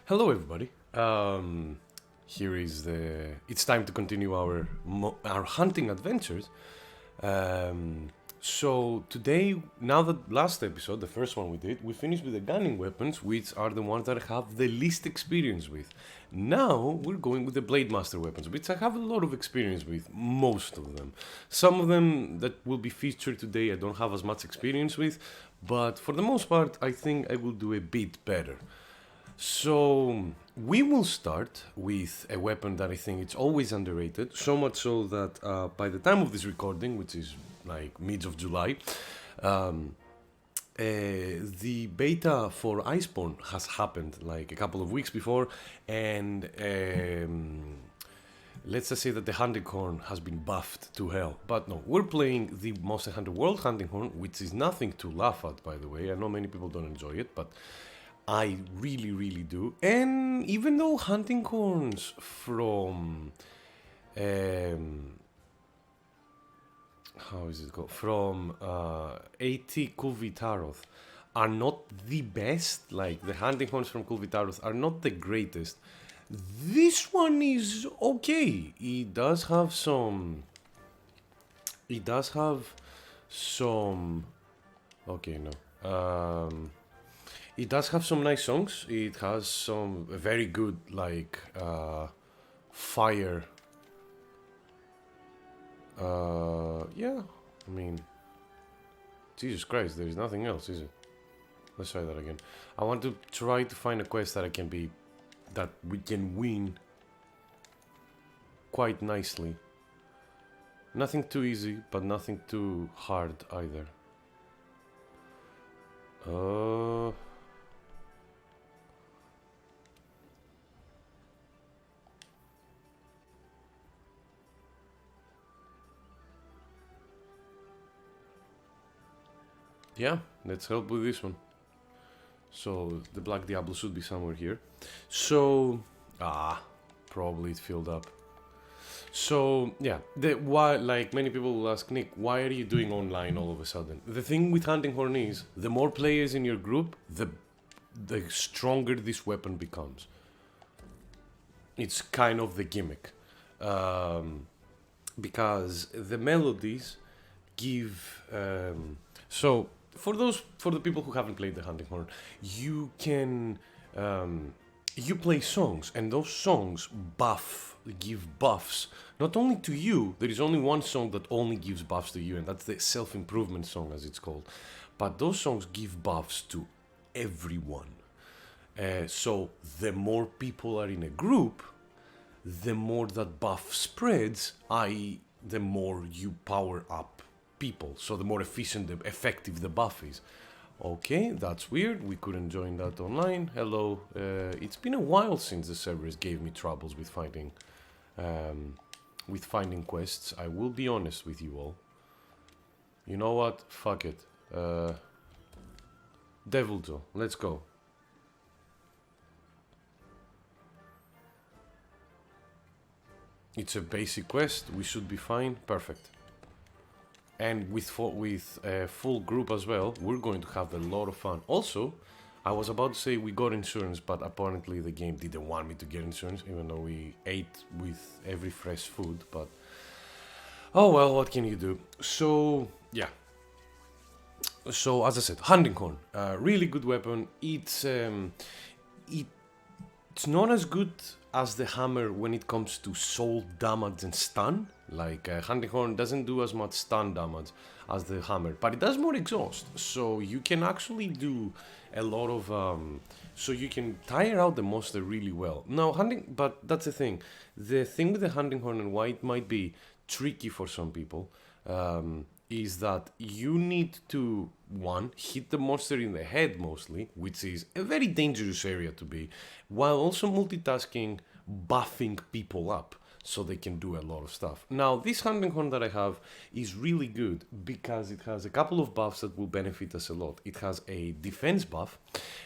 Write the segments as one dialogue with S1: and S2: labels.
S1: Hello, everybody. Here is the. It's time to continue our hunting adventures. So today, now that last episode, the first one we did, we finished with the gunning weapons, which are the ones that I have the least experience with. Now we're going with the blade master weapons, which I have a lot of experience with. Most of them. Some of them that will be featured today, I don't have as much experience with, but for the most part, I think I will do a bit better. So we will start with a weapon that I think it's always underrated, so much so that by the time of this recording, which is like mid of July, the beta for Iceborne has happened like a couple of weeks before, and let's just say that the hunting horn has been buffed to hell. But no, we're playing the Monster Hunter World hunting horn, which is nothing to laugh at, by the way. I know many people don't enjoy it, but I really, really do. And even though hunting horns from how is it called? From AT Kulvitaroth are not the best, like the hunting horns from Kulvitaroth are not the greatest. This one is okay. It does have some. Okay, no. It does have some nice songs. It has some very good, like, fire. Yeah, I mean, Jesus Christ, there's nothing else, is it? Let's try that again. I want to try to find a quest that we can win quite nicely. Nothing too easy, but nothing too hard either. Yeah, let's help with this one. So the Black Diablo should be somewhere here. So probably it filled up. So yeah, why, like many people will ask, Nick, why are you doing online all of a sudden? The thing with hunting horn is the more players in your group, the stronger this weapon becomes. It's kind of the gimmick, because the melodies give. So for the people who haven't played the hunting horn, you can you play songs, and those songs give buffs not only to you. There is only one song that only gives buffs to you, and that's the self-improvement song, as it's called. But those songs give buffs to everyone. So the more people are in a group, the more that buff spreads, i.e. the more you power up people, so the more efficient, effective the buff is. Okay, that's weird. We couldn't join that online. Hello. It's been a while since the servers gave me troubles with finding quests. I will be honest with you all. You know what? Fuck it. Deviljo, let's go. It's a basic quest. We should be fine. Perfect. And with a full group as well, we're going to have a lot of fun. Also, I was about to say we got insurance, but apparently the game didn't want me to get insurance, even though we ate with every fresh food. But oh well, what can you do? So yeah. So as I said, hunting horn, really good weapon. It's not as good as the hammer when it comes to soul damage and stun. Like hunting horn doesn't do as much stun damage as the hammer, but it does more exhaust. So you can actually do a lot of so you can tire out the monster really well. Now but that's the thing. The thing with the hunting horn and why it might be tricky for some people is that you need to, one, hit the monster in the head mostly, which is a very dangerous area to be, while also multitasking, buffing people up so they can do a lot of stuff. Now, this hunting horn that I have is really good because it has a couple of buffs that will benefit us a lot. It has a defense buff,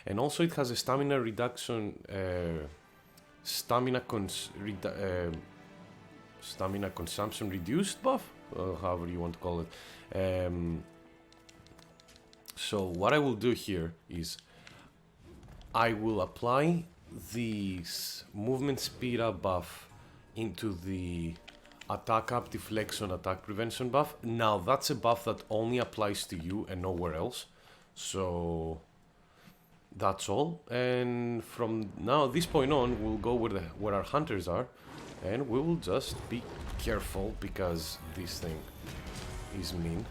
S1: and also it has a stamina reduction, stamina consumption reduced buff, however you want to call it. So what I will do here is I will apply this movement speed up buff into the attack up deflection, attack prevention buff. Now that's a buff that only applies to you and nowhere else. So that's all. And from now, this point on, we'll go where our hunters are, and we will just be careful because this thing is mean.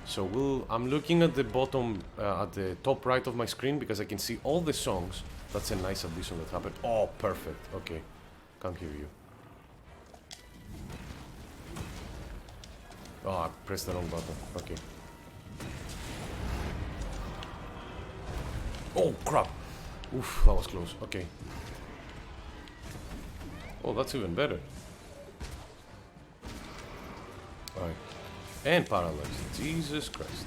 S1: So I'm looking at the bottom, at the top right of my screen because I can see all the songs. That's a nice addition that happened. Oh, perfect. Okay, can't hear you. Oh, I pressed the wrong button. Okay. Oh, crap. Oof, that was close. Okay. Oh, that's even better. Alright. And paralyzed. Jesus Christ.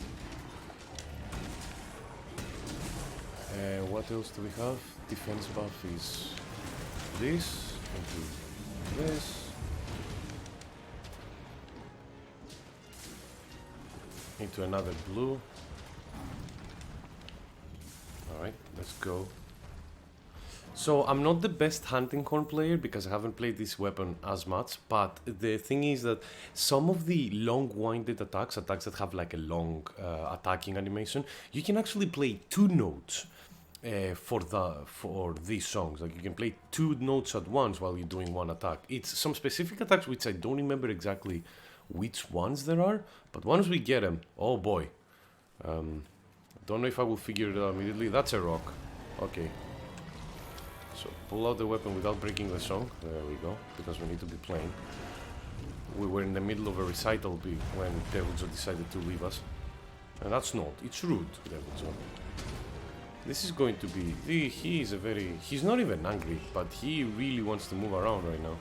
S1: What else do we have? Defense buff is this, into this, into another blue. Alright, let's go. So I'm not the best hunting horn player because I haven't played this weapon as much, but the thing is that some of the long-winded attacks that have like a long attacking animation, you can actually play 2 notes for these songs. Like you can play 2 notes at once while you're doing one attack. It's some specific attacks which I don't remember exactly which ones there are, but once we get them, oh boy. Don't know if I will figure it out immediately. That's a rock. Okay. So pull out the weapon without breaking the song. There we go, because we need to be playing. We were in the middle of a recital when Deviljo decided to leave us. And that's not. It's rude, Deviljo. This is going to be... He's not even angry, but he really wants to move around right now.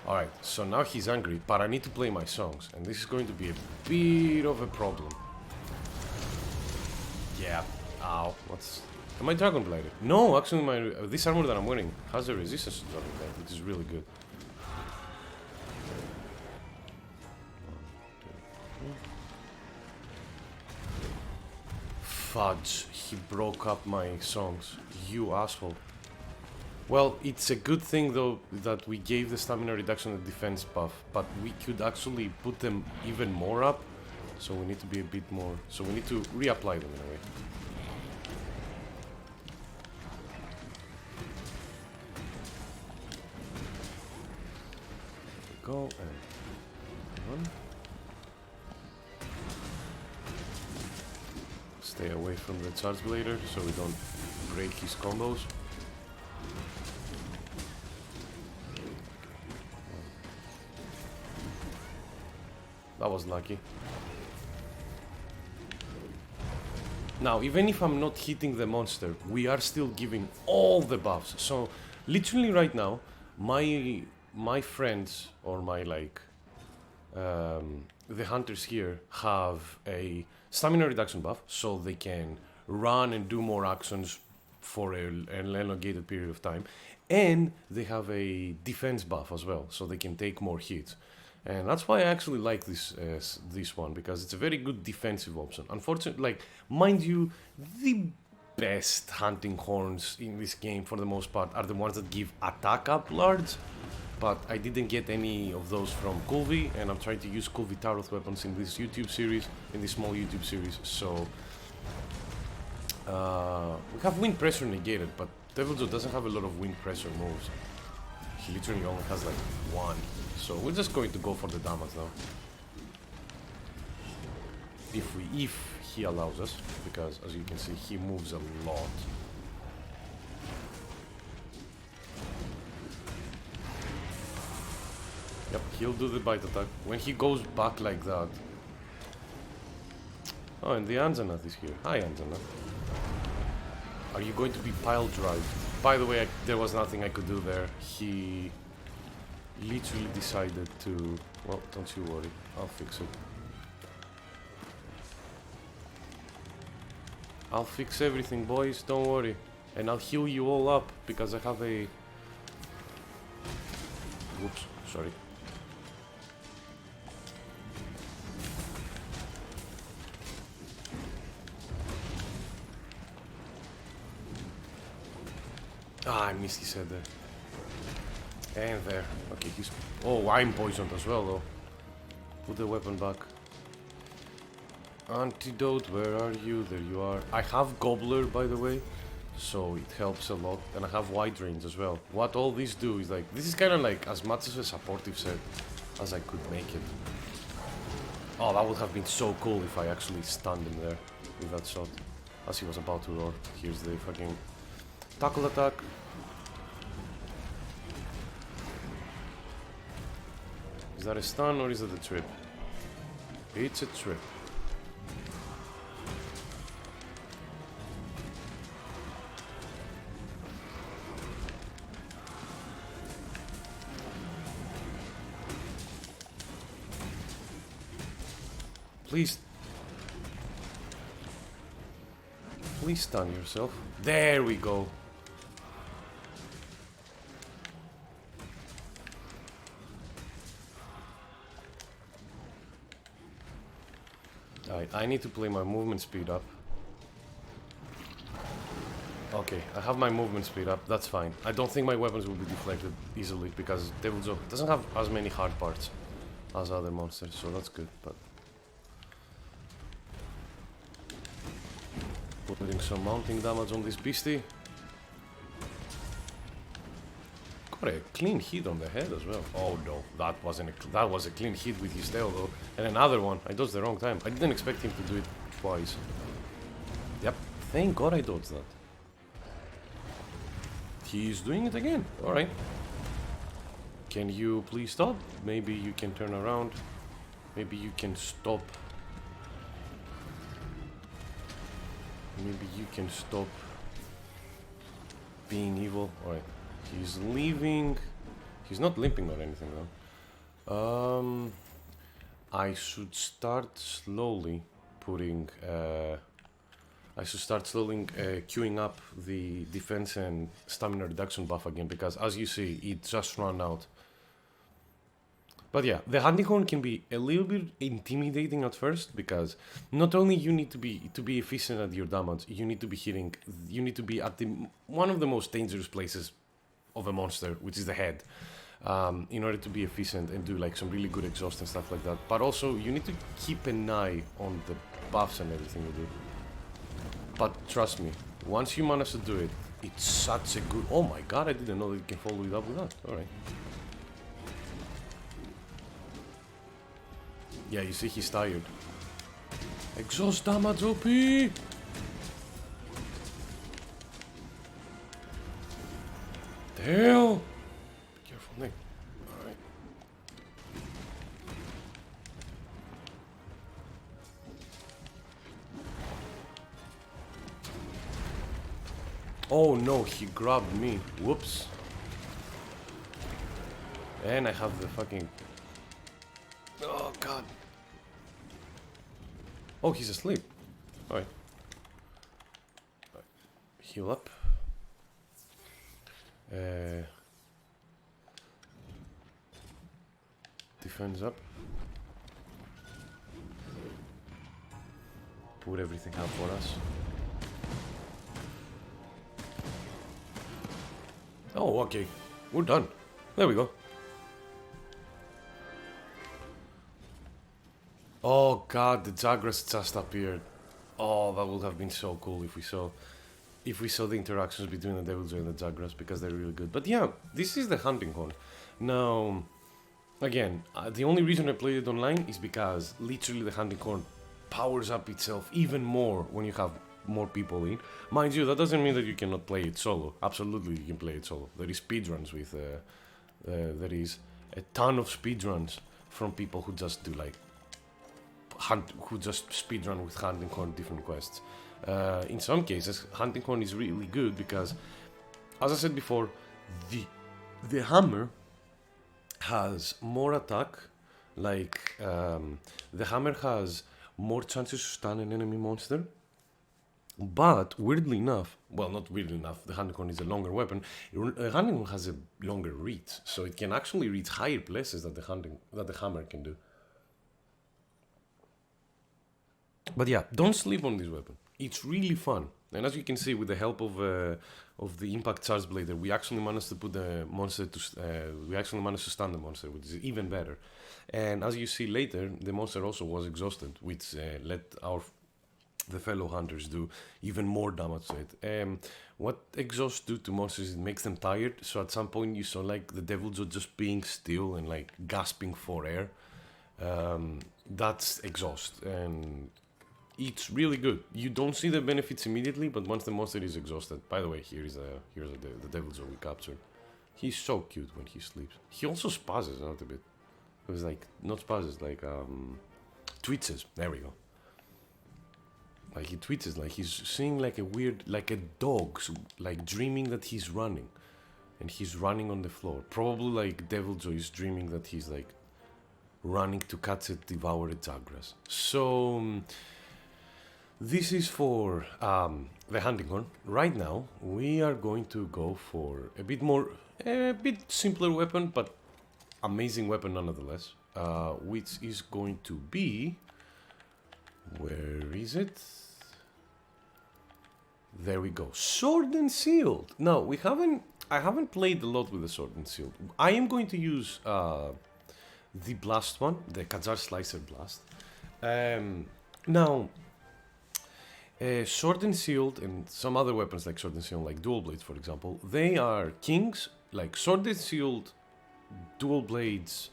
S1: Alright, so now he's angry, but I need to play my songs, and this is going to be a bit of a problem. Yeah, ow, am I dragon bladed? No, actually this armor that I'm wearing has a resistance to dragon blade, which is really good. Fudge, he broke up my songs, you asshole. Well, it's a good thing though that we gave the stamina reduction and defense buff, but we could actually put them even more up, so we need to be a bit more, so we need to reapply them in a way. There we go, and run. Stay away from the charge blader so we don't break his combos. That was lucky. Now, even if I'm not hitting the monster, we are still giving all the buffs. So, literally right now, my friends, or my the hunters here, have a stamina reduction buff, so they can run and do more actions for an elongated period of time. And they have a defense buff as well, so they can take more hits. And that's why I actually like this one, because it's a very good defensive option. Unfortunately, mind you, the best hunting horns in this game for the most part are the ones that give attack up large, but I didn't get any of those from Kulvi, and I'm trying to use Kulvi Taroth weapons in this small YouTube series, so we have wind pressure negated, but Deviljo doesn't have a lot of wind pressure moves. He literally only has like 1. So we're just going to go for the damage now. If he allows us, because as you can see, he moves a lot. Yep, he'll do the bite attack. When he goes back like that. Oh, and the Anjanath is here. Hi, Anjanath. Are you going to be pile drive? By the way, there was nothing I could do there. He literally decided to... Well, don't you worry. I'll fix it. I'll fix everything, boys. Don't worry. And I'll heal you all up, because I have a... Whoops, sorry. Ah, I missed his head there. And there. Okay, he's... Oh, I'm poisoned as well, though. Put the weapon back. Antidote, where are you? There you are. I have Gobbler, by the way, so it helps a lot. And I have Wide Range as well. What all these do is like... This is kind of like as much as a supportive set as I could make it. Oh, that would have been so cool if I actually stunned him there with that shot. As he was about to roar. Here's the fucking tackle attack. Is that a stun or is it a trip? It's a trip. Please. Please stun yourself. There we go. I need to play my movement speed up. Okay, I have my movement speed up, that's fine. I don't think my weapons will be deflected easily because Devil's Oak doesn't have as many hard parts as other monsters, so that's good, but... Putting some mounting damage on this beastie. Got a clean hit on the head as well. Oh no, that was a clean hit with his tail though. And another one, I dodged the wrong time. I didn't expect him to do it twice. Yep, thank God I dodged that. He's doing it again, alright. Can you please stop? Maybe you can turn around. Maybe you can stop. Maybe you can stop being evil. Alright. He's leaving. He's not limping or anything though. I should start slowly putting... queuing up the defense and stamina reduction buff again because as you see, it just ran out. But yeah, the Hunting Horn can be a little bit intimidating at first because not only you need to be efficient at your damage, you need to be at one of the most dangerous places of a monster, which is the head, in order to be efficient and do like some really good exhaust and stuff like that. But also you need to keep an eye on the buffs and everything you do. But trust me, once you manage to do it, it's such a good... Oh my god, I didn't know that you can follow it up with that. Alright. Yeah, you see he's tired. Exhaust damage OP! The hell? Be careful, Nick. Alright. Oh no, he grabbed me. Whoops. And I have the fucking... Oh god. Oh, he's asleep. Alright. Heal up. Defense up. Put everything up for us. Oh, okay. We're done. There we go. Oh god, the Jagras just appeared. Oh, that would have been so cool if we saw the interactions between the Devil's and the Jagras because they're really good. But yeah, this is the Hunting Horn. Now, again, the only reason I played it online is because literally the Hunting Horn powers up itself even more when you have more people in. Mind you, that doesn't mean that you cannot play it solo. Absolutely, you can play it solo. There is speedruns with, there is a ton of speedruns from people who just do like who just speedrun with Hunting Horn different quests. In some cases, Hunting Horn is really good because, as I said before, the hammer has more attack. Like the hammer has more chances to stun an enemy monster. But weirdly enough, well, not weirdly enough, the Hunting Horn is a longer weapon. Hunting Horn has a longer reach, so it can actually reach higher places that the hammer can do. But yeah, don't sleep on this weapon. It's really fun. And as you can see, with the help of the Impact Charge Blader, we actually managed to put the monster to we actually managed to stun the monster, which is even better. And as you see later, the monster also was exhausted, which let the fellow hunters do even more damage to it. What exhaust do to monsters, it makes them tired. So at some point you saw like the Deviljho just being still and like gasping for air. That's exhaust, and it's really good. You don't see the benefits immediately, but once the monster is exhausted. By the way, here's the Deviljho we captured. He's so cute when he sleeps. He also spazzes out a bit. It was like, not spazzes, like twitches. There we go. Like he twitches, like he's seeing like a weird, like a dog, like dreaming that he's running. And he's running on the floor. Probably like Deviljho is dreaming that he's like running to catch it, devour a Jagras. So this is for the hunting horn. Right now we are going to go for a bit simpler weapon, but amazing weapon nonetheless. Which is going to be, where is it? There we go. Sword and Shield. Now I haven't played a lot with the Sword and Shield. I am going to use the blast one, the Kajar Slicer blast. Now, Sword and Shield and some other weapons like Sword and Shield, like Dual Blades, for example, they are kings. Like Sword and Shield, Dual Blades,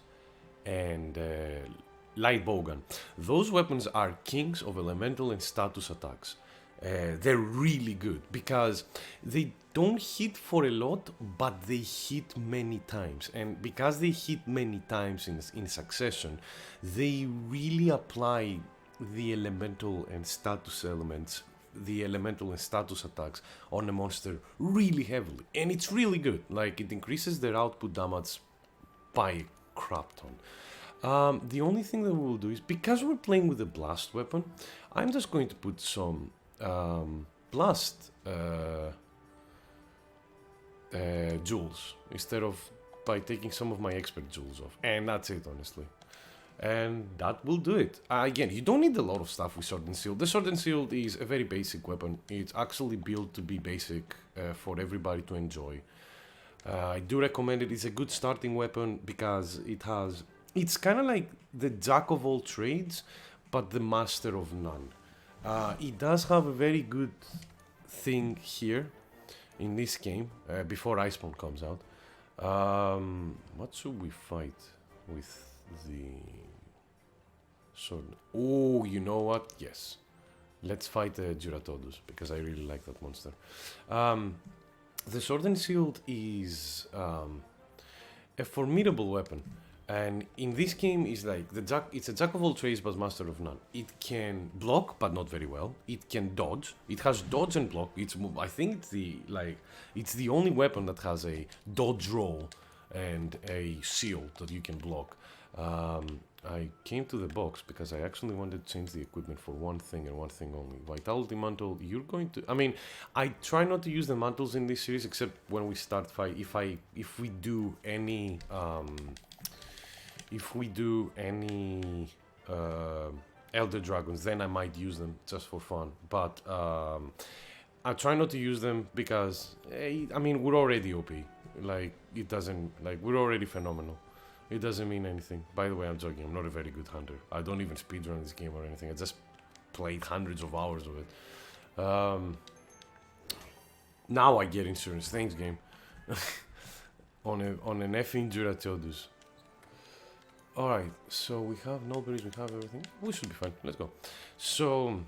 S1: and Light Bowgun. Those weapons are kings of elemental and status attacks. They're really good because they don't hit for a lot, but they hit many times. And because they hit many times in succession, they really apply the elemental and status elements, the elemental and status attacks on a monster really heavily. And it's really good. Like, it increases their output damage by a crap ton. The only thing that we will do is, because we're playing with a blast weapon, I'm just going to put some blast jewels instead of by taking some of my expert jewels off, and that's it, honestly. And that will do it. Again, you don't need a lot of stuff with Sword and Shield. The Sword and Shield is a very basic weapon. It's actually built to be basic for everybody to enjoy. I do recommend it. It's a good starting weapon because it's kind of like the jack of all trades, but the master of none. It does have a very good thing here in this game before Iceborne comes out. What should we fight with the sword? Oh, you know what? Yes. Let's fight Duratodus because I really like that monster. The Sword and Shield is a formidable weapon. And in this game, it's like it's a jack of all trades but master of none. It can block, but not very well. It can dodge. It has dodge and block. I think it's the only weapon that has a dodge roll and a shield that you can block. I came to the box because I actually wanted to change the equipment for one thing and one thing only. Vitality Mantle, you're going to... I mean, I try not to use the mantles in this series except when we start fight. If we do any... Elder Dragons, then I might use them just for fun. But I try not to use them because, I mean, we're already OP. Like, it doesn't... Like, we're already phenomenal. It doesn't mean anything. By the way, I'm joking. I'm not a very good hunter. I don't even speedrun this game or anything. I just played hundreds of hours of it. Now I get insurance. Thanks, game. on an effing Duratodus. Alright, so we have Nullberries, we have everything. We should be fine. Let's go. So,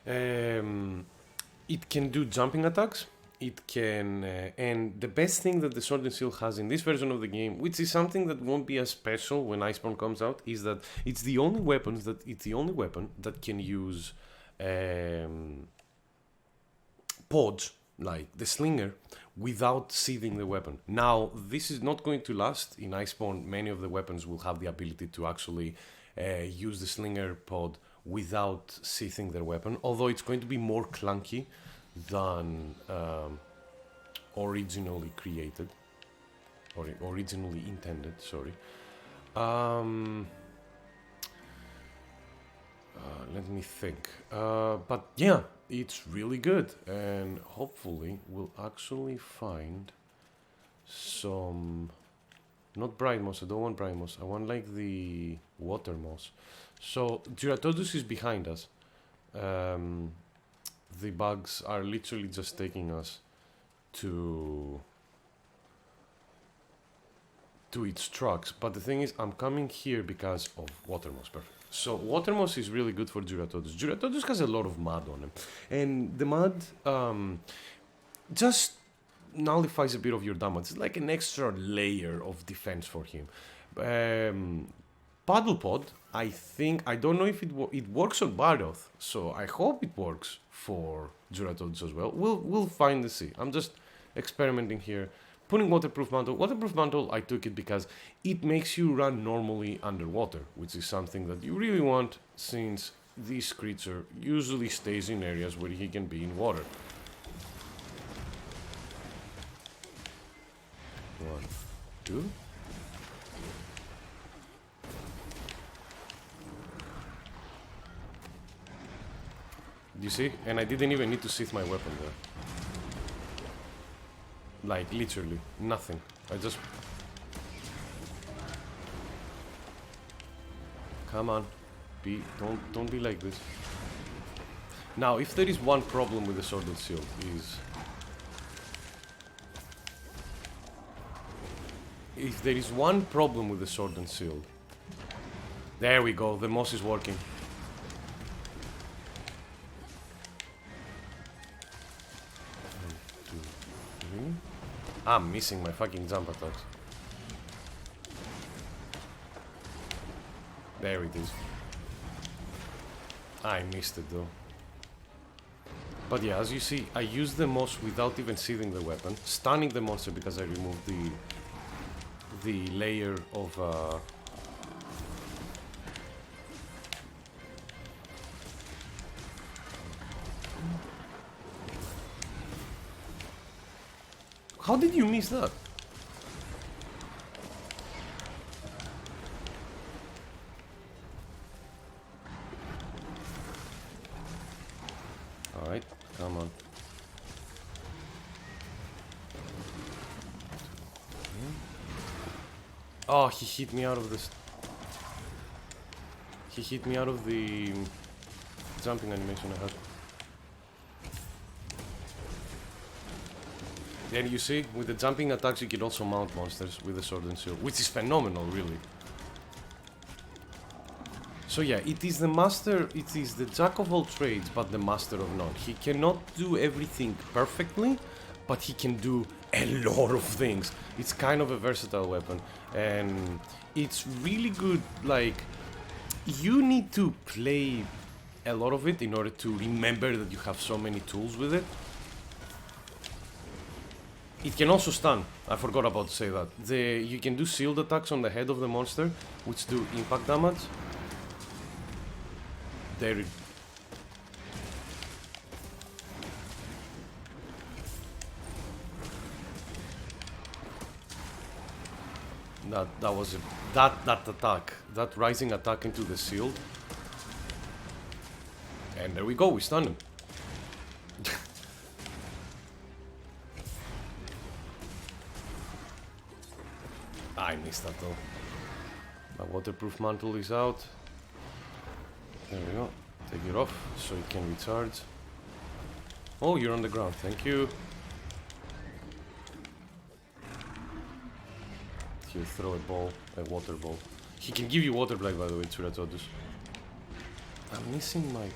S1: it can do jumping attacks. It can, and the best thing that the Sword and Shield has in this version of the game, which is something that won't be as special when Iceborne comes out, is that it's the only weapon that can use pods, like the slinger, without seething the weapon. Now, this is not going to last. In Iceborne, many of the weapons will have the ability to actually use the slinger pod without seething their weapon, although it's going to be more clunky than originally created, or originally intended, sorry. Let me think. But yeah, it's really good, and hopefully we'll actually find some. Not bright moss. I don't want bright moss. I want like the water moss. So Duratodus is behind us. The bugs are literally just taking us to its trucks. But the thing is, I'm coming here because of water moss. Perfect. So water moss is really good for Duratodus. Duratodus has a lot of mud on him, and the mud just nullifies a bit of your damage. It's like an extra layer of defense for him. Paddlepod, I don't know if it works on Bardoth, so I hope it works for Duratodus as well. We'll find and see. I'm just experimenting here. Putting Waterproof Mantle. Waterproof Mantle, I took it because it makes you run normally underwater, which is something that you really want since this creature usually stays in areas where he can be in water. 1, 2. You see? And I didn't even need to sheath my weapon there. Like, literally, nothing. I just... Come on. Don't be like this. Now, if there is one problem with the Sword and Shield, is... If there is one problem with the Sword and Shield... There we go, the moss is working. I'm missing my fucking jump attacks. There it is. I missed it though. But yeah, as you see, I used the moss without even seething the weapon, stunning the monster because I removed the layer of How did you miss that? Alright, come on. Oh, he hit me out of this. He hit me out of the jumping animation I had. And you see, with the jumping attacks you can also mount monsters with the Sword and Shield, which is phenomenal, really. So yeah, it is the jack of all trades, but the master of none. He cannot do everything perfectly, but he can do a lot of things. It's kind of a versatile weapon, and it's really good, like, you need to play a lot of it in order to remember that you have so many tools with it. It can also stun. I forgot about to say that. You can do shield attacks on the head of the monster, which do impact damage. There it... That was that attack, that rising attack into the shield. And there we go, we stun him. I missed that though. My waterproof mantle is out. There we go. Take it off so it can recharge. Oh, you're on the ground. Thank you. He'll throw a ball, a water ball. He can give you water blade, by the way, Duratodus. I'm missing my...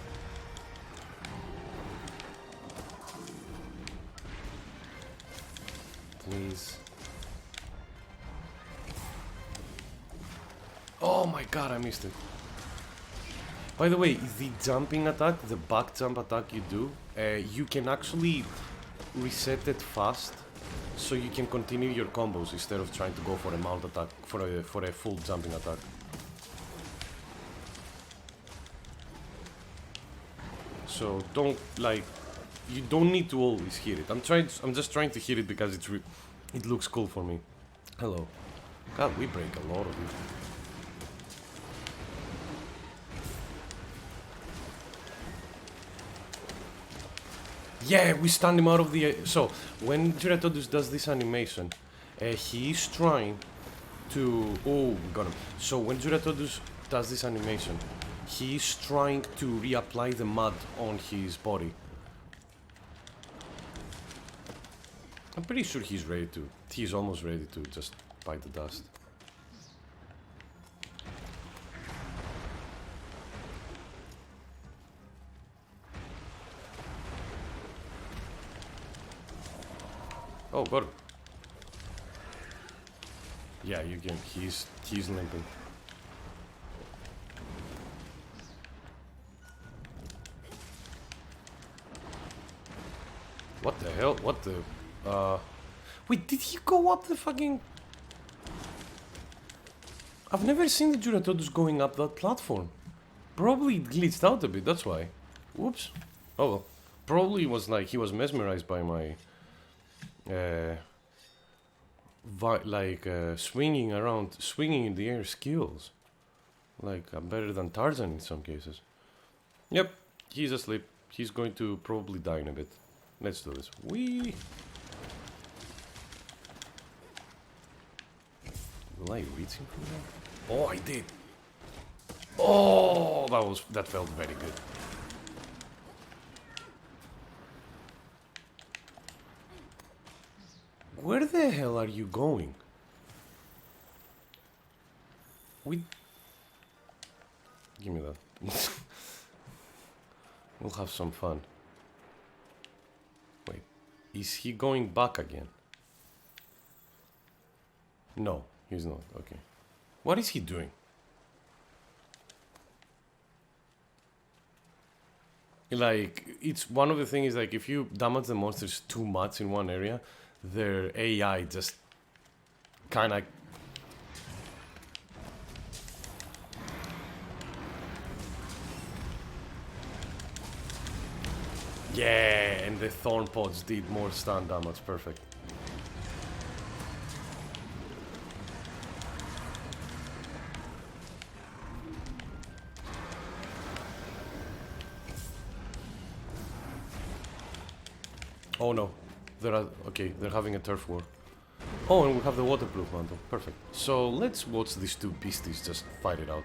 S1: Please. Oh my god, I missed it. By the way, the jumping attack, the back jump attack you do, you can actually reset it fast, so you can continue your combos instead of trying to go for a mount attack, for a full jumping attack. So don't, like, you don't need to always hit it. I'm just trying to hit it because it looks cool for me. Hello. God, we break a lot of it. Yeah, we stand him out of the... So, when Gyratodus does this animation, he is trying to... Oh, we got him. So, when Gyratodus does this animation, he is trying to reapply the mud on his body. I'm pretty sure he's ready to. He's almost ready to just bite the dust. Oh, got him. Yeah, you can. He's limping. What the hell? What the? Wait, did he go up the fucking... I've never seen the Gyratodus going up that platform. Probably it glitched out a bit, that's why. Whoops. Oh well. Probably it was like he was mesmerized by my... swinging in the air skills. Like, I'm better than Tarzan in some cases. Yep, he's asleep. He's going to probably die in a bit. Let's do this. Whee! Will I reach him from there? Oh, I did. Oh, that felt very good. Where the hell are you going? Give me that. We'll have some fun. Wait, is he going back again? No, he's not. Okay. What is he doing? Like, it's one of the things, like, if you damage the monsters too much in one area, their AI just kind of... Yeah, and the thorn pods did more stun damage. Perfect. Oh no, they're having a turf war. Oh, and we have the waterproof mantle. Perfect. So let's watch these two beasties just fight it out.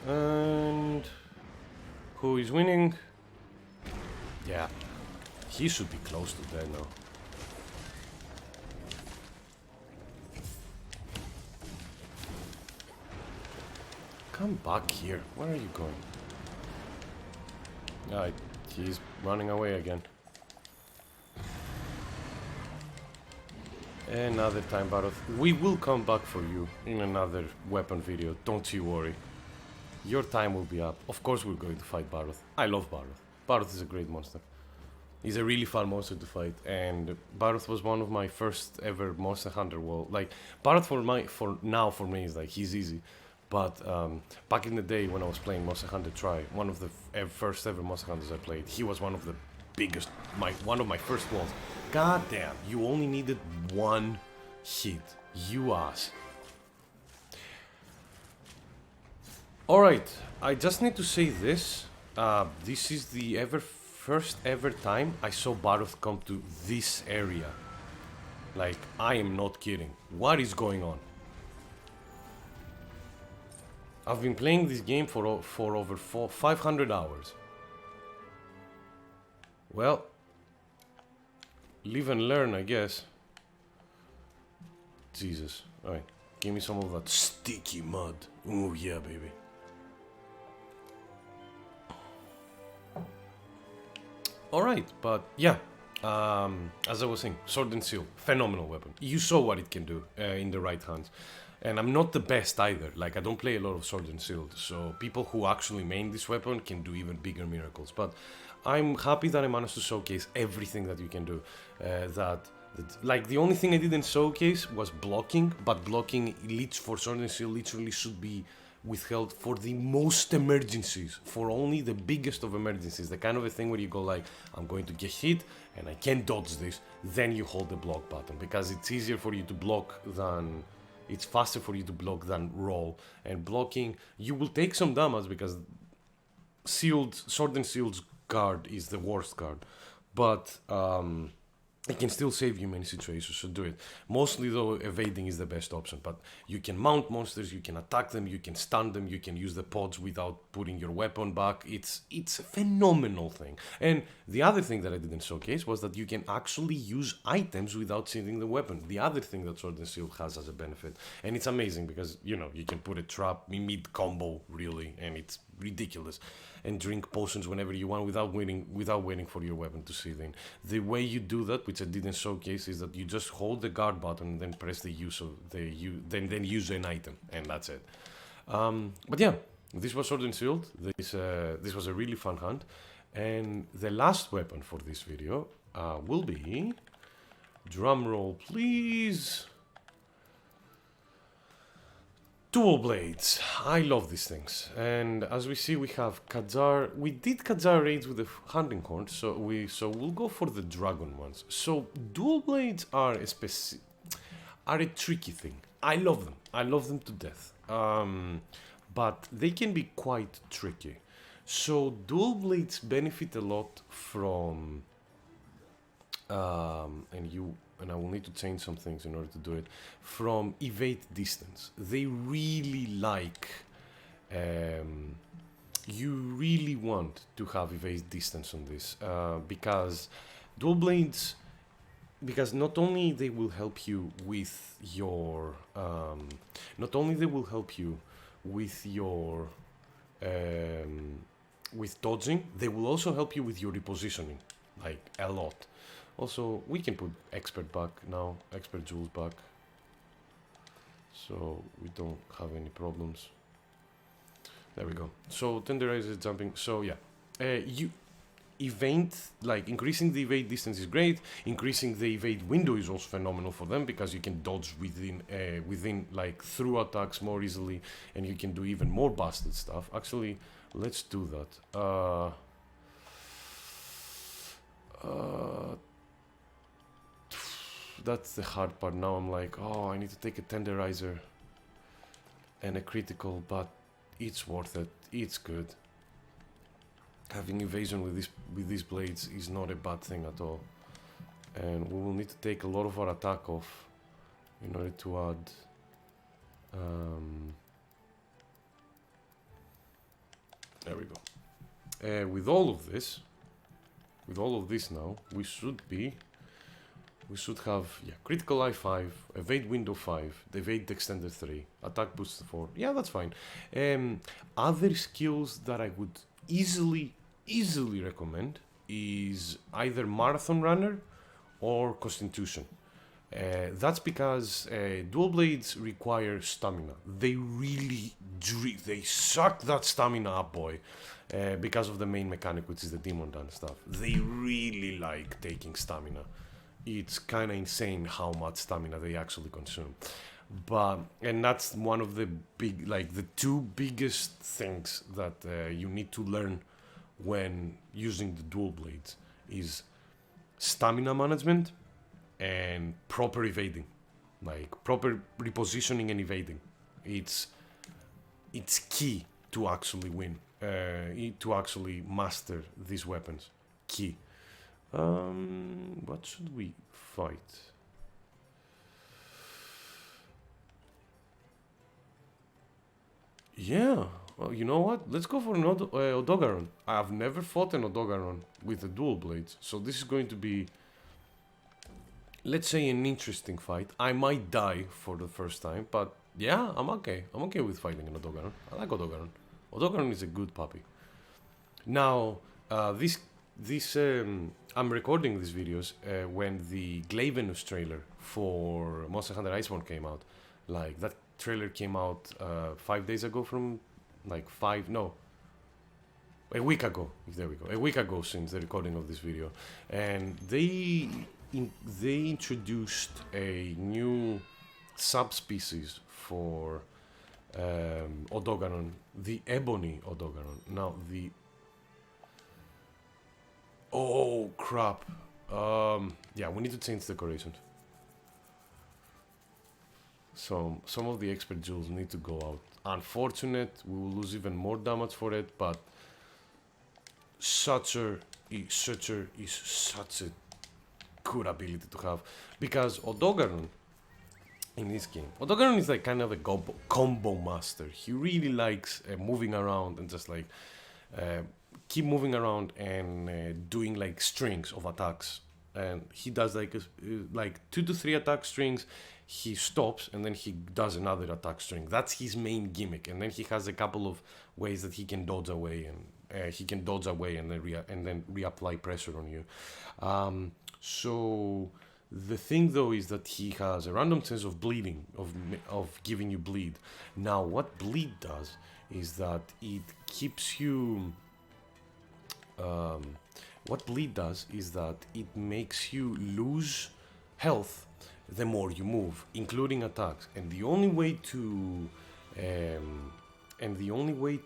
S1: And who is winning? Yeah, he should be close to dead now. Come back here. Where are you going? Ah, he's running away again. Another time, Barroth. We will come back for you in another weapon video. Don't you worry. Your time will be up. Of course we're going to fight Barroth. I love Barroth. Barroth is a great monster. He's a really fun monster to fight, and Barroth was one of my first ever Monster Hunter world. Like, Barroth for me is like, he's easy. But back in the day when I was playing Monster Hunter Tri, one of the first ever Monster Hunters I played, he was one of the biggest, one of my first walls. God damn, you only needed one hit. You ass. Alright, I just need to say this. This is the first ever time I saw Barroth come to this area. Like, I am not kidding. What is going on? I've been playing this game for over 500 hours. Well, live and learn, I guess. Jesus. Alright, give me some of that sticky mud. Ooh, yeah, baby. Alright, but yeah. As I was saying, Sword and Shield, phenomenal weapon. You saw what it can do in the right hands. And I'm not the best either. Like, I don't play a lot of Sword and Shield, so people who actually main this weapon can do even bigger miracles. But I'm happy that I managed to showcase everything that you can do. Like, the only thing I didn't showcase was blocking, but blocking for Sword and Shield literally should be withheld for the most emergencies, for only the biggest of emergencies, the kind of a thing where you go like, I'm going to get hit and I can't dodge this, then you hold the block button, because it's easier for you to block than... It's faster for you to block than roll. And blocking, you will take some damage because Sword and Shield's guard is the worst guard, but it can still save you many situations, so do it. Mostly though, evading is the best option, but you can mount monsters, you can attack them, you can stun them, you can use the pods without putting your weapon back. It's a phenomenal thing. And the other thing that I didn't showcase was that you can actually use items without seeing the weapon. The other thing that Sword and Shield has as a benefit, and it's amazing because, you know, you can put a trap mid combo really, and it's ridiculous, and drink potions whenever you want without waiting for your weapon to sit in. The way you do that, which I didn't showcase, is that you just hold the guard button and then press the use of then use an item, and that's it. But yeah, this was Sword and Shield. This was a really fun hunt, and the last weapon for this video will be, drum roll please, dual blades. I love these things, and as we see, we have Kadjar. We did Kadjar raids with the hunting horn, so we'll go for the dragon ones. So dual blades are a tricky thing. I love them. I love them to death. But they can be quite tricky. So dual blades benefit a lot from and I will need to change some things in order to do it, from evade distance. They really like, you really want to have evade distance on this, because dual blades, because not only they will help you with your, with dodging, they will also help you with your repositioning, like a lot. Also, we can put expert back now, expert jewels back, so we don't have any problems. There we go. So tenderizer jumping. So yeah, you evade, like increasing the evade distance is great. Increasing the evade window is also phenomenal for them because you can dodge within like through attacks more easily, and you can do even more busted stuff. Actually, let's do that. That's the hard part. Now I'm like, oh, I need to take a tenderizer and a critical, but it's worth it. It's good. Having evasion with these blades is not a bad thing at all. And we will need to take a lot of our attack off in order to add there we go. With all of this now, we should have, yeah, critical I5, evade window 5, evade extender 3, attack boost 4. Yeah, that's fine. Other skills that I would easily recommend is either marathon runner or constitution. That's because dual blades require stamina. They they suck that stamina up, boy, because of the main mechanic, which is the demon dance stuff. They really like taking stamina. It's kind of insane how much stamina they actually consume. And that's one of the the two biggest things that you need to learn when using the dual blades is stamina management and proper evading, like proper repositioning and evading. It's key to actually win, to actually master these weapons. Key. What should we fight? Yeah, well, you know what? Let's go for an Odogaron. I've never fought an Odogaron with the dual blades, so this is going to be, let's say, an interesting fight. I might die for the first time, but yeah, I'm okay. I'm okay with fighting an Odogaron. I like Odogaron. Odogaron is a good puppy. Now, I'm recording these videos when the Glavenus trailer for Monster Hunter Iceborne came out. Like, that trailer came out 5 days ago from, a week ago. There we go. A week ago since the recording of this video. And they introduced a new subspecies for Odogaron, the Ebony Odogaron. Now, oh crap. Yeah, we need to change decorations. So some of the expert jewels need to go out. Unfortunate, we will lose even more damage for it, but such a good ability to have, because Odogaron in this game, Odogaron is like kind of a combo master. He really likes moving around and just like uh, keep moving around and doing like strings of attacks. And he does like 2 to 3 attack strings. He stops and then he does another attack string. That's his main gimmick. And then he has a couple of ways that he can dodge away, and then reapply pressure on you. So the thing though is that he has a random sense of bleeding, of giving you bleed. Now what bleed does is that it keeps you. What bleed does is that it makes you lose health the more you move, including attacks. And the only way to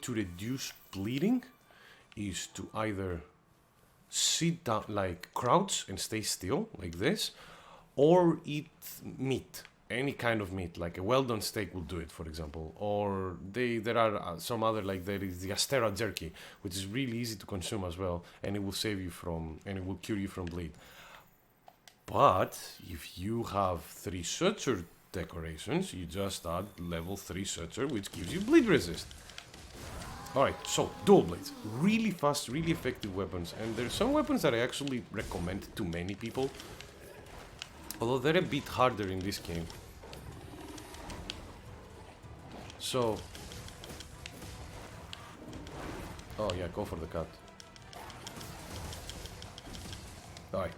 S1: reduce bleeding is to either sit down, like crouch and stay still, like this, or eat meat, any kind of meat, like a well-done steak will do it, for example. Or there are some other, like there is the Astera jerky, which is really easy to consume as well, and it will it will cure you from bleed. But if you have 3 suture decorations, you just add level 3 suture, which gives you bleed resist. Alright, so dual blades, really fast, really effective weapons, and there's some weapons that I actually recommend to many people, although they're a bit harder in this game. So, oh yeah, go for the cut. Alright.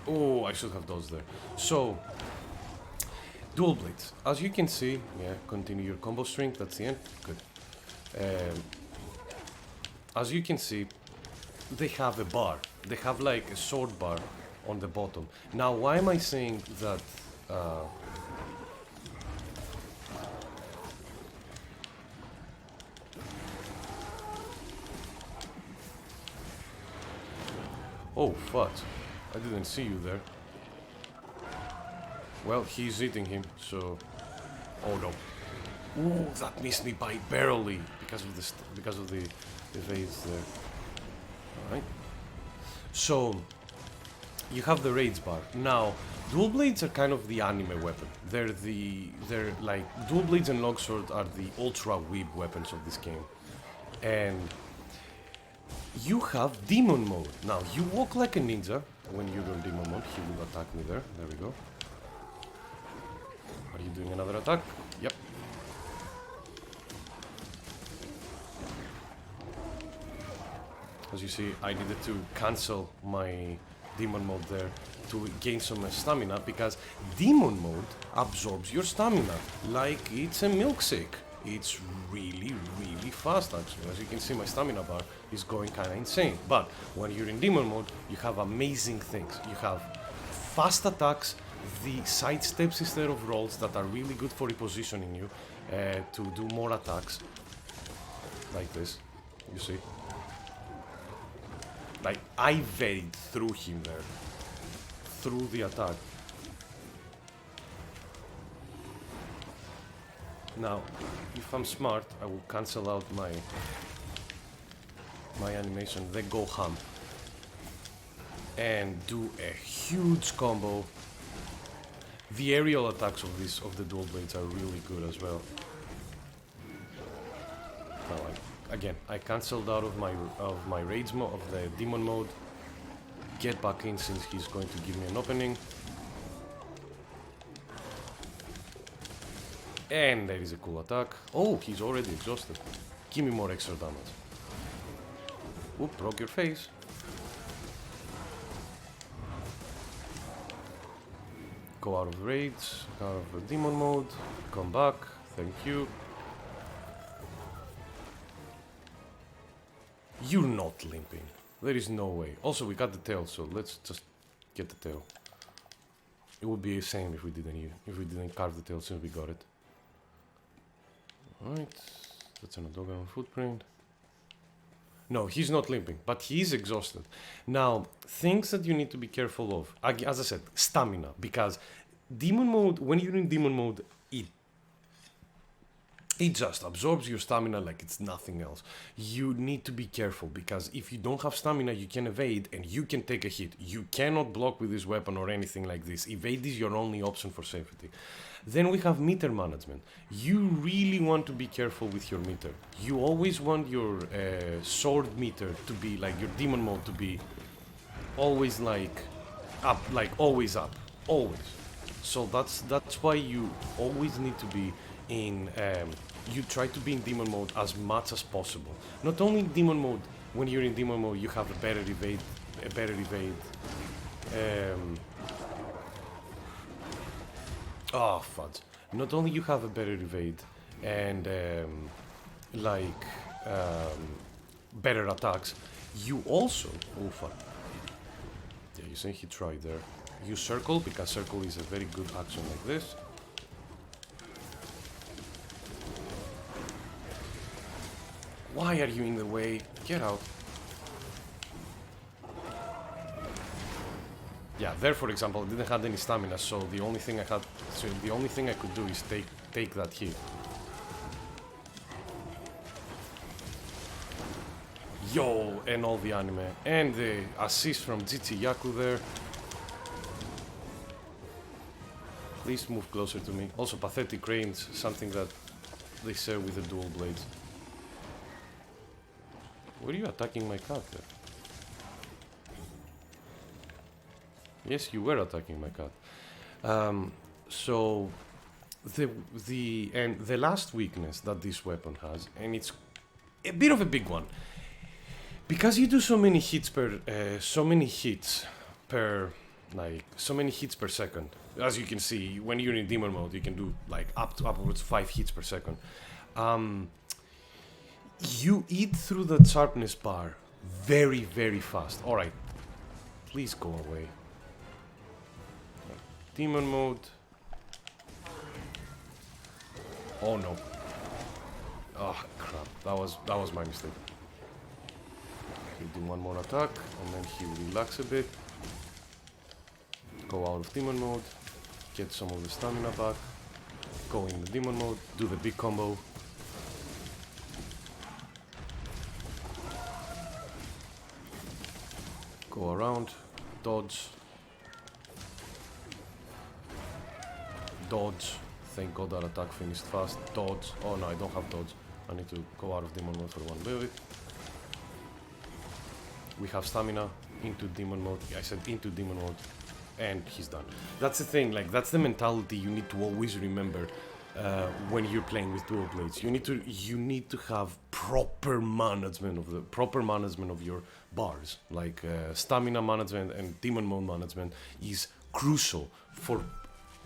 S1: Oh, I should have those there. So, dual blades. As you can see, yeah, continue your combo string, that's the end. Good. As you can see, they have a bar. They have like a sword bar on the bottom. Now, why am I saying that? Oh, fudge. I didn't see you there. Well, he's eating him, so... Oh no. Ooh, that missed me by barely because of the phase there. Alright. So, you have the rage bar. Now, dual blades are kind of the anime weapon. They're like, dual blades and longsword are the ultra weeb weapons of this game. And you have demon mode. Now, you walk like a ninja when you're in demon mode. He will attack me there. There we go. Are you doing another attack? Yep. As you see, I needed to cancel my demon mode there to gain some stamina, because demon mode absorbs your stamina like it's a milkshake. It's really, really fast actually. As you can see, my stamina bar is going kinda insane. But when you're in demon mode, you have amazing things. You have fast attacks, the side steps instead of rolls that are really good for repositioning you to do more attacks. Like this, you see. Like, I varied through him there. Through the attack. Now, if I'm smart, I will cancel out my animation, then go ham. And do a huge combo. The aerial attacks of the dual blades are really good as well. Now, again, I cancelled out of my rage mode, of the demon mode. Get back in since he's going to give me an opening. And there is a cool attack. Oh, he's already exhausted. Give me more extra damage. Oop, broke your face. Go out of rage, out of the demon mode, come back, thank you. You're not limping. There is no way. Also, we got the tail, so let's just get the tail. It would be the same if we didn't carve the tail since we got it. Alright, that's an Odogaron footprint. No, he's not limping, but he is exhausted. Now, things that you need to be careful of, as I said, stamina, because demon mode, when you're in demon mode, it just absorbs your stamina like it's nothing else. You need to be careful because if you don't have stamina, you can evade and you can take a hit. You cannot block with this weapon or anything like this. Evade is your only option for safety. Then we have meter management. You really want to be careful with your meter. You always want your sword meter to be like your demon mode to be always like up, like always up, always. So that's why you always need to be in. You try to be in demon mode as much as possible. Not only in demon mode. When you're in demon mode, you have a better evade. Oh fudge! Not only you have a better evade and better attacks, you also fuck. Yeah, you see he tried there. Use circle because circle is a very good action like this. Why are you in the way? Get out. Yeah, there for example, I didn't have any stamina, so the only thing I could do is take that hit. Yo, and all the anime. And the assist from Jichi Yaku there. Please move closer to me. Also, pathetic range, something that they share with the dual blades. Were you attacking my cat there? Yes, you were attacking my cat. So the last weakness that this weapon has, and it's a bit of a big one, because you do so many hits per second. As you can see, when you're in demon mode, you can do like upwards 5 hits per second. You eat through the sharpness bar very, very fast. Alright, please go away. Demon mode. Oh no. Oh crap, that was my mistake. He'll do one more attack and then he'll relax a bit. Go out of demon mode. Get some of the stamina back. Go in the demon mode. Do the big combo. Go around, dodge, dodge. Thank God that attack finished fast. Dodge. Oh no, I don't have dodge. I need to go out of demon mode for one bit. We have stamina into demon mode. I said into demon mode, and he's done. That's the thing. Like that's the mentality you need to always remember when you're playing with dual blades. You need to have proper management of your bars. Like stamina management and demon mode management is crucial for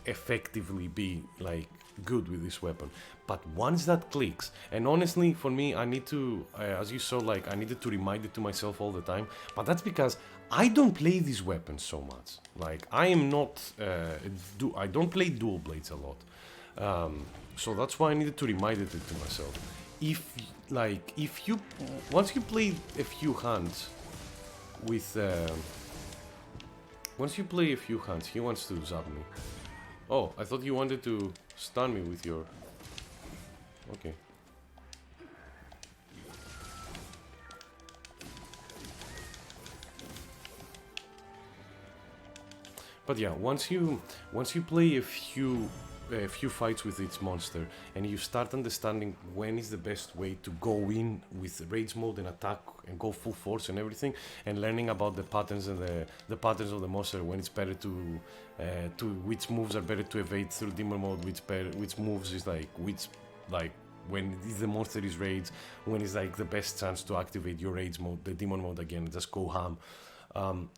S1: effectively be like good with this weapon. But once that clicks, and honestly for me I need to as you saw, like I needed to remind it to myself all the time, but that's because I don't play these weapons so much. Like I am not I don't play dual blades a lot, so that's why I needed to remind it to myself. If you once you play a few hands with once you play a few hands, he wants to zap me. Oh, I thought you wanted to stun me with your... Okay. But yeah, once you play a few fights with each monster and you start understanding when is the best way to go in with rage mode and attack and go full force and everything, and learning about the patterns and the patterns of the monster, when it's better to which moves are better to evade through demon mode, which moves is like when the monster is rage, when is like the best chance to activate your rage mode, the demon mode again, just go ham.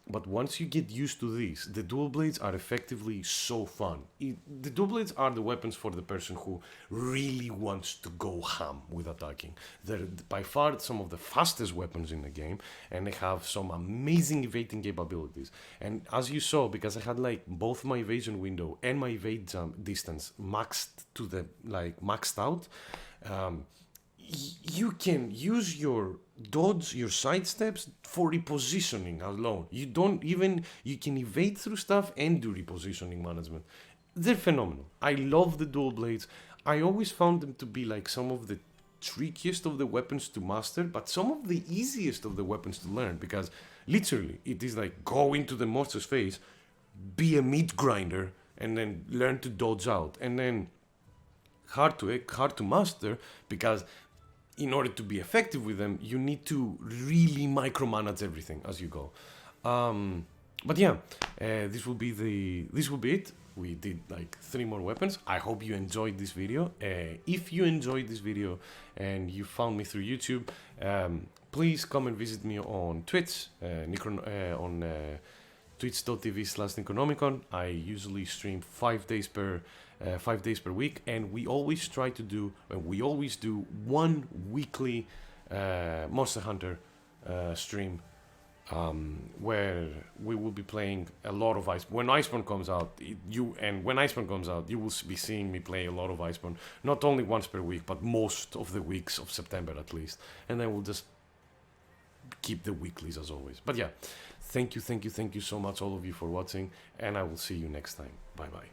S1: But once you get used to this, the dual blades are effectively so fun. The dual blades are the weapons for the person who really wants to go ham with attacking. They're by far some of the fastest weapons in the game, and they have some amazing evading capabilities. And as you saw, because I had like both my evasion window and my evade jump distance maxed out, you can use your dodge, your side steps for repositioning alone. You can evade through stuff and do repositioning management. They're phenomenal. I love the dual blades. I always found them to be like some of the trickiest of the weapons to master, but some of the easiest of the weapons to learn, because literally it is like go into the monster's face, be a meat grinder, and then learn to dodge out, and then hard to master, because in order to be effective with them, you need to really micromanage everything as you go. But yeah, this will be it. We did like 3 more weapons. I hope you enjoyed this video. If you enjoyed this video and you found me through YouTube, please come and visit me on Twitch, on twitch.tv/Necronomicon. I usually stream 5 days per 5 days per week, and we always do 1 weekly Monster Hunter stream, where we will be playing a lot of Iceborne. When Iceborne comes out, you will be seeing me play a lot of Iceborne, not only once per week, but most of the weeks of September at least. And then we'll just keep the weeklies as always. But yeah, thank you so much, all of you, for watching, and I will see you next time. Bye bye.